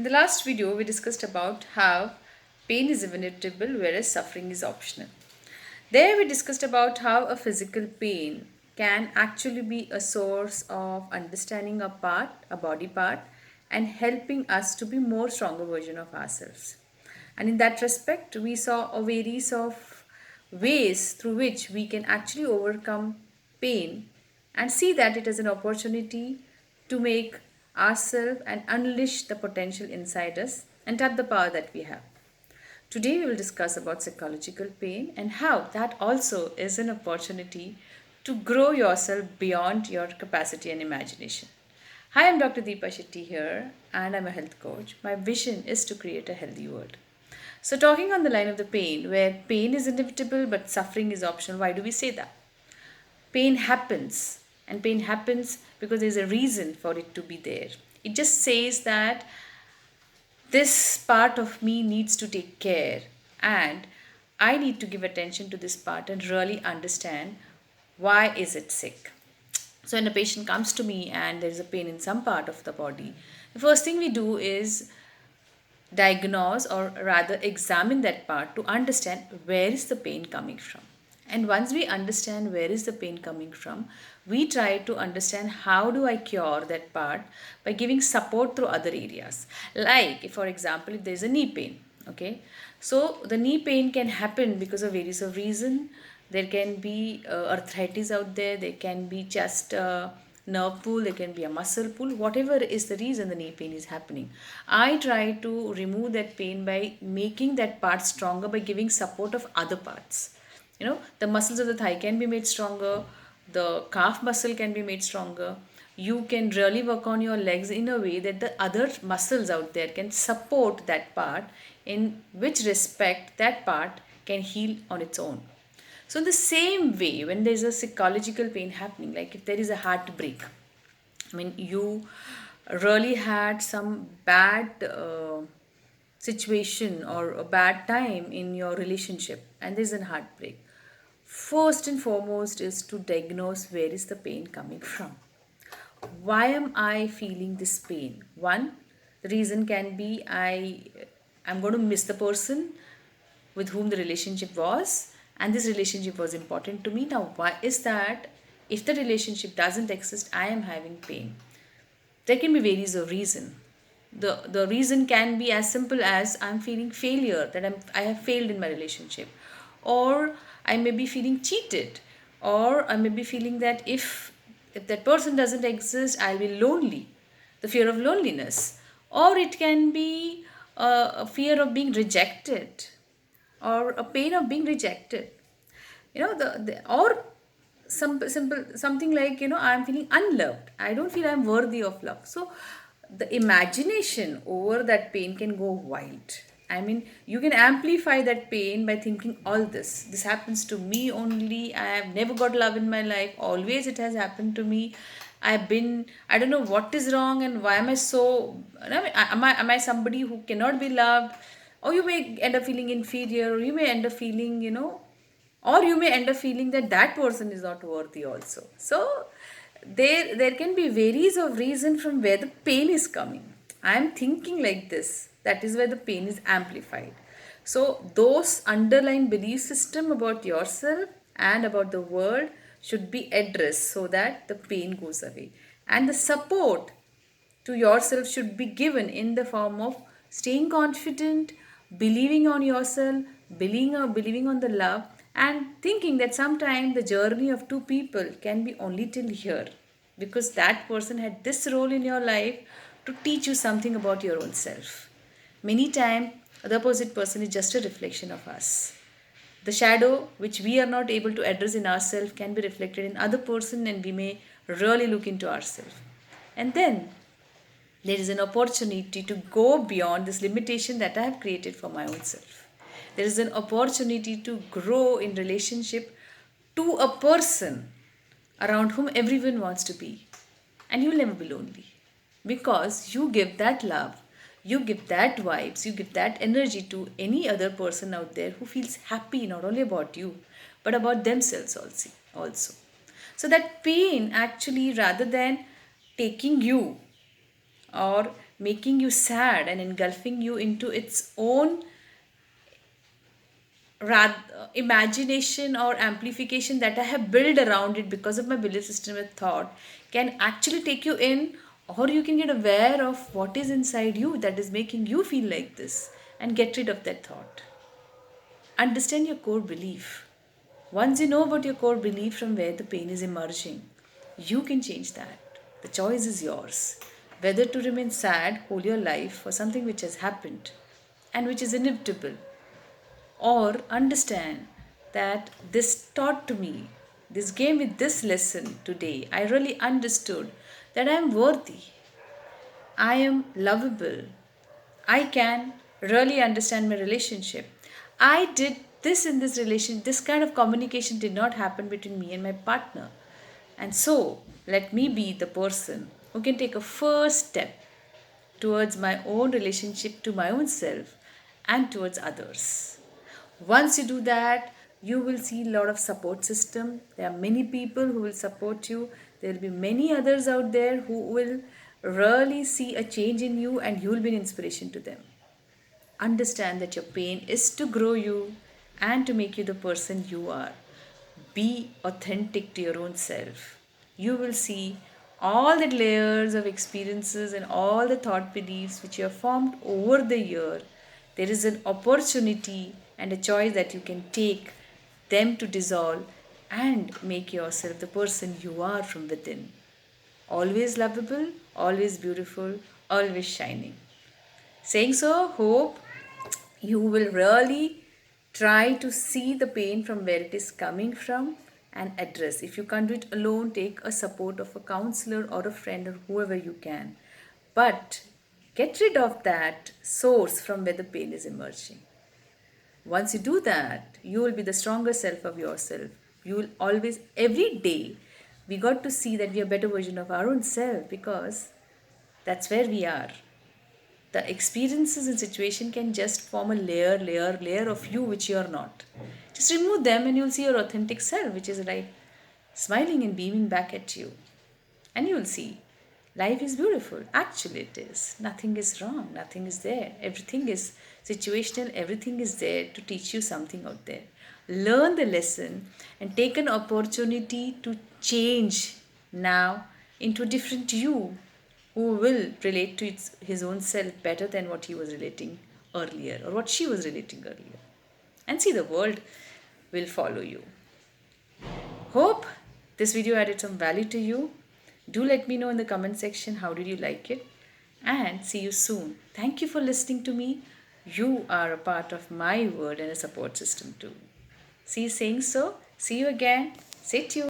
In the last video, we discussed about how pain is inevitable whereas suffering is optional. There, we discussed about how a physical pain can actually be a source of understanding a body part, and helping us to be more stronger version of ourselves. And in that respect, we saw a various of ways through which we can actually overcome pain and see that it as an opportunity to make ourselves and unleash the potential inside us and tap the power that we have. Today we will discuss about psychological pain and how that also is an opportunity to grow yourself beyond your capacity and imagination. Hi, I'm Dr. Deepa Shetty here and I'm a health coach. My vision is to create a healthy world. So talking on the line of the pain, where pain is inevitable but suffering is optional, why do we say that? Pain happens, and pain happens because there's a reason for it to be there. It just says that this part of me needs to take care, and I need to give attention to this part and really understand why is it sick. So when a patient comes to me and there is a pain in some part of the body, the first thing we do is diagnose or rather examine that part to understand where is the pain coming from. And once we understand where is the pain coming from, we try to understand how do I cure that part by giving support through other areas. Like if, for example, if there is a knee pain, okay, so the knee pain can happen because of various of reason. There can be arthritis out there, there can be just nerve pull, there can be a muscle pull, whatever is the reason the knee pain is happening. I try to remove that pain by making that part stronger by giving support of other parts. The muscles of the thigh can be made stronger, the calf muscle can be made stronger. You can really work on your legs in a way that the other muscles out there can support that part, in which respect that part can heal on its own. So, in the same way, when there's a psychological pain happening, like if there is a heartbreak, I mean, you really had some bad situation or a bad time in your relationship, and there's a heartbreak. First and foremost is to diagnose where is the pain coming from. Why am I feeling this pain? One, the reason can be I'm going to miss the person with whom the relationship was, and this relationship was important to me. Now why is that? If the relationship doesn't exist, I am having pain. There can be various of reason. The reason can be as simple as I'm feeling failure, that I have failed in my relationship, or I may be feeling cheated, or I may be feeling that if that person doesn't exist, I'll be lonely, the fear of loneliness, or it can be a fear of being rejected, or a pain of being rejected. The or some simple something like, I'm feeling unloved, I don't feel I'm worthy of love. So the imagination over that pain can go wild. I mean, you can amplify that pain by thinking all this happens to me only, I have never got love in my life, always it has happened to me. I don't know what is wrong, and why am I so, I mean, am I somebody who cannot be loved? Or you may end up feeling inferior, or you may end up feeling, or you may end up feeling that that person is not worthy also. So there can be various of reason from where the pain is coming. I am thinking like this, that is where the pain is amplified. So those underlying belief system about yourself and about the world should be addressed so that the pain goes away, and the support to yourself should be given in the form of staying confident, believing on yourself, believing on the love, and thinking that sometimes the journey of two people can be only till here, because that person had this role in your life to teach you something about your own self. Many times, the opposite person is just a reflection of us. The shadow which we are not able to address in ourselves can be reflected in other person, and we may really look into ourselves. And then there is an opportunity to go beyond this limitation that I have created for my own self. There is an opportunity to grow in relationship to a person around whom everyone wants to be. And you'll never be lonely, because you give that love, you give that vibes, you give that energy to any other person out there who feels happy not only about you but about themselves also. So that pain actually, rather than taking you or making you sad and engulfing you into its own imagination or amplification that I have built around it because of my belief system with thought, can actually take you in, or you can get aware of what is inside you that is making you feel like this and get rid of that thought. Understand your core belief. Once you know about your core belief from where the pain is emerging, you can change that. The choice is yours. Whether to remain sad whole your life for something which has happened and which is inevitable, or understand that this taught to me, this gave me this lesson today. I really understood that I am worthy, I am lovable, I can really understand my relationship. I did this in this relation, this kind of communication did not happen between me and my partner. And so, let me be the person who can take a first step towards my own relationship to my own self and towards others. Once you do that, you will see a lot of support system. There are many people who will support you. There will be many others out there who will really see a change in you and you will be an inspiration to them. Understand that your pain is to grow you and to make you the person you are. Be authentic to your own self. You will see all the layers of experiences and all the thought beliefs which you have formed over the year. There is an opportunity and a choice that you can take them to dissolve and make yourself the person you are from within. Always lovable, always beautiful, always shining. Saying so, hope you will really try to see the pain from where it is coming from and address. If you can't do it alone, take a support of a counselor or a friend or whoever you can. But get rid of that source from where the pain is emerging. Once you do that, you will be the stronger self of yourself. You will always, every day, we got to see that we are a better version of our own self because that's where we are. The experiences and situation can just form a layer of you which you are not. Just remove them and you'll see your authentic self, which is right, smiling and beaming back at you. And you'll see life is beautiful. Actually, it is. Nothing is wrong. Nothing is there. Everything is situational. Everything is there to teach you something out there. Learn the lesson and take an opportunity to change now into a different you who will relate to his own self better than what he was relating earlier or what she was relating earlier. And see, the world will follow you. Hope this video added some value to you. Do let me know in the comment section how did you like it, and see you soon. Thank you for listening to me. You are a part of my world and a support system too. See you saying so. See you again. Stay tuned.